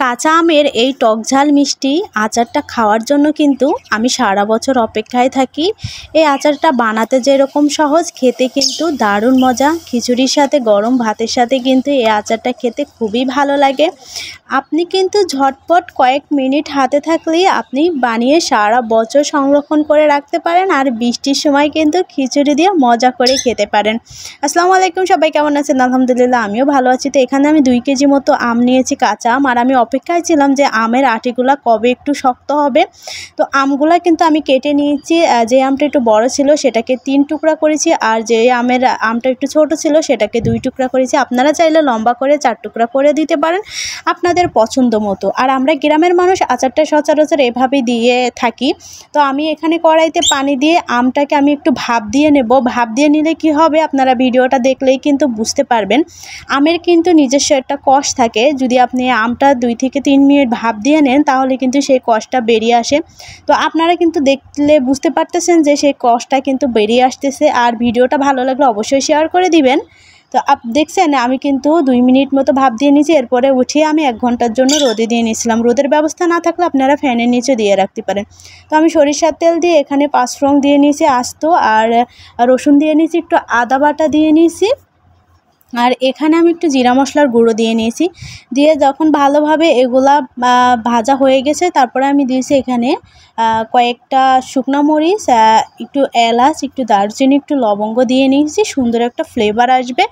কাঁচা আমের এই টকঝাল মিষ্টি আচারটা খাওয়ার জন্য কিন্তু আমি সারা বছর অপেক্ষায় থাকি। এই আচারটা বানাতে যেরকম সহজ, খেতে কিন্তু দারুণ মজা। খিচুড়ির সাথে গরম ভাতের সাথে কিন্তু এই আচারটা খেতে খুবই ভালো লাগে। আপনি কিন্তু ঝটপট কয়েক মিনিট হাতে থাকলেই আপনি বানিয়ে সারা বছর সংরক্ষণ করে রাখতে পারেন, আর বৃষ্টির সময় কিন্তু খিচুড়ি দিয়ে মজা করে খেতে পারেন। আসসালামু আলাইকুম, সবাই কেমন আছেন? আলহামদুলিল্লাহ আমিও ভালো আছি। তো এখানে আমি 2 কেজি মতো আম নিয়েছি, কাঁচা আম। আর আমি অপেক্ষায় ছিলাম যে আমের আটিগুলা কবে একটু শক্ত হবে। তো আমগুলা কিন্তু আমি কেটে নিয়েছি। যে আমটা একটু বড় ছিল সেটাকে 3 টুকরা করেছি, আর যে আমটা একটু ছোট ছিল সেটাকে 2 টুকরা করেছি। আপনারা চাইলে লম্বা করে 4 টুকরা করে দিতে পারেন আপনাদের পছন্দ মতো। আর আমরা গ্রামের মানুষ আচারটা সচরাচর এভাবে দিয়ে থাকি। তো আমি এখানে কড়াইতে পানি দিয়ে আমটাকে আমি একটু ভাপ দিয়ে নেব। ভাপ দিয়ে নিলে কি হবে, আপনারা ভিডিওটা দেখলেই কিন্তু বুঝতে পারবেন। আমের কিন্তু নিজস্ব একটা কষ থাকে। যদি আপনি আমটা 2 থেকে 3 মিনিট ভাপ দিয়ে নেন তাহলে কিন্তু সেই কষটা বেরিয়ে আসে। তো আপনারা কিন্তু দেখলে বুঝতে পারতেছেন যে সেই কষটা কিন্তু বেরিয়ে আসতেছে। আর ভিডিওটা ভালো লাগলে অবশ্যই শেয়ার করে দিবেন। তো দেখছেন আমি কিন্তু 2 মিনিট মতো ভাপ দিয়ে নিয়েছি। এরপরে উঠিয়ে আমি 1 ঘন্টার জন্য রোদে দিয়ে নিয়েছিলাম। রোদের ব্যবস্থা না থাকলে আপনারা ফ্যানের নিচে দিয়ে রাখতে পারেন। তো আমি সরিষার তেল দিয়ে এখানে 5 ফোড়ন দিয়ে নিয়েছি আস্ত, আর রসুন দিয়ে নিয়েছি, একটু আদা বাটা দিয়ে নিয়েছি, আর এখানে আমি একটু জিরা মশলার গুঁড়ো দিয়ে নিয়েছি। দিয়ে যখন ভালোভাবে এগুলা ভাজা হয়ে গেছে, তারপরে আমি দিয়েছি এখানে কয়েকটা শুকনো মরিচ, একটু এলাচ, একটু দারচিনি, একটু লবঙ্গ দিয়ে নিয়েছি, সুন্দর একটা ফ্লেভার আসবে।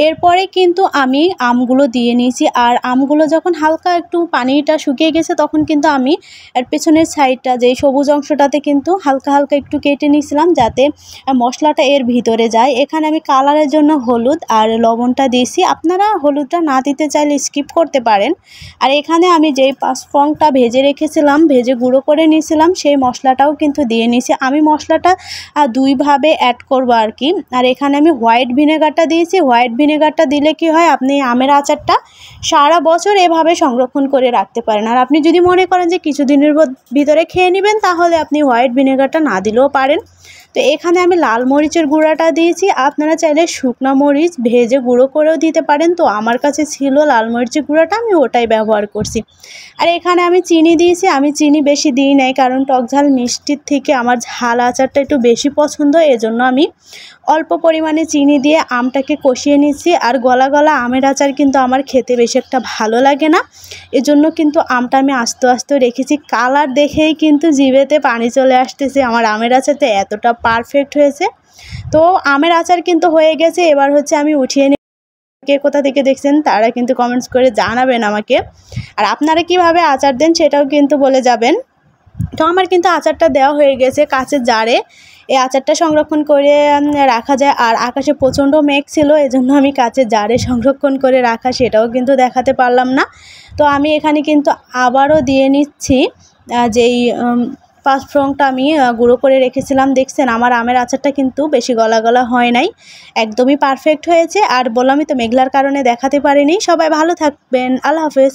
এরপরে কিন্তু আমি আমগুলো দিয়ে নিয়েছি। আর আমগুলো যখন হালকা একটু পানিটা শুকিয়ে গেছে তখন কিন্তু আমি এর পেছনের সাইডটা, যেই সবুজ অংশটাতে কিন্তু হালকা হালকা একটু কেটে নিয়েছিলাম যাতে মশলাটা এর ভিতরে যায়। এখানে আমি কালারের জন্য হলুদ আর লবণটা দিয়েছি। আপনারা হলুদটা না দিতে চাইলে স্কিপ করতে পারেন। আর এখানে আমি যেই 5 ফোড়নটা ভেজে রেখেছিলাম, ভেজে গুঁড়ো করে নিয়েছিলাম, সেই মশলাটাও কিন্তু দিয়ে নিয়েছি। আমি মশলাটা 2 ভাবে অ্যাড করবো আর কি। আর এখানে আমি হোয়াইট ভিনেগারটা দিয়েছি। হোয়াইট ভিনেগারটা দিলে কি হয়, আপনি আমের আচারটা সারা বছর এভাবে সংরক্ষণ করে রাখতে পারেন। আর আপনি যদি মনে করেন যে কিছুদিনের ভিতরে খেয়ে নেবেন তাহলে আপনি হোয়াইট ভিনেগারটা না দিলেও পারেন। তো এখানে আমি লাল মরিচের গুঁড়াটা দিয়েছি। আপনারা চাইলে শুকনো মরিচ ভেজে গুঁড়ো করেও দিতে পারেন। তো আমার কাছে ছিল লাল মরিচের গুঁড়াটা, আমি ওটাই ব্যবহার করছি। আর এখানে আমি চিনি দিয়েছি। আমি চিনি বেশি দিই নাই, কারণ টকঝাল মিষ্টির থেকে আমার ঝাল আচারটা একটু বেশি পছন্দ, এজন্য আমি অল্প পরিমাণে চিনি দিয়ে আমটাকে কষিয়ে নিচ্ছি। আর গলা গলা আমের আচার কিন্তু আমার খেতে বেশি একটা ভালো লাগে না, এজন্য কিন্তু আমটা আমি আস্তে আস্তে রেখেছি। কালার দেখেই কিন্তু জিভেতে পানি চলে আসতেছে। আমার আমের আচারটা এতটা পারফেক্ট হয়েছে। তো আমের আচার কিন্তু হয়ে গেছে। এবার হচ্ছে আমি উঠিয়ে নিই। কে কোথা থেকে দেখছেন তারা কিন্তু কমেন্টস করে জানাবেন আমাকে। আর আপনারা কিভাবে আচার দেন সেটাও কিন্তু বলে যাবেন। তো আমার কিন্তু আচারটা দেওয়া হয়ে গেছে কাঁচের জারে। এই আচারটা সংরক্ষণ করে রাখা যায়। আর আকাশে প্রচণ্ড মেঘ ছিল, এজন্য আমি কাঁচের জারে সংরক্ষণ করে রাখা সেটাও কিন্তু দেখাতে পারলাম না। তো আমি এখানে কিন্তু আবারও দিয়ে নিচ্ছি যেই 5 ফোড়নটা আমি গুঁড়ো করে রেখেছিলাম। দেখছেন আমার আমের আচারটা কিন্তু বেশি গলা গলা হয় নাই, একদমই পারফেক্ট হয়েছে। আর বললামই তো মেঘলার কারণে দেখাতে পারিনি। সবাই ভালো থাকবেন, আল্লাহ হাফেজ।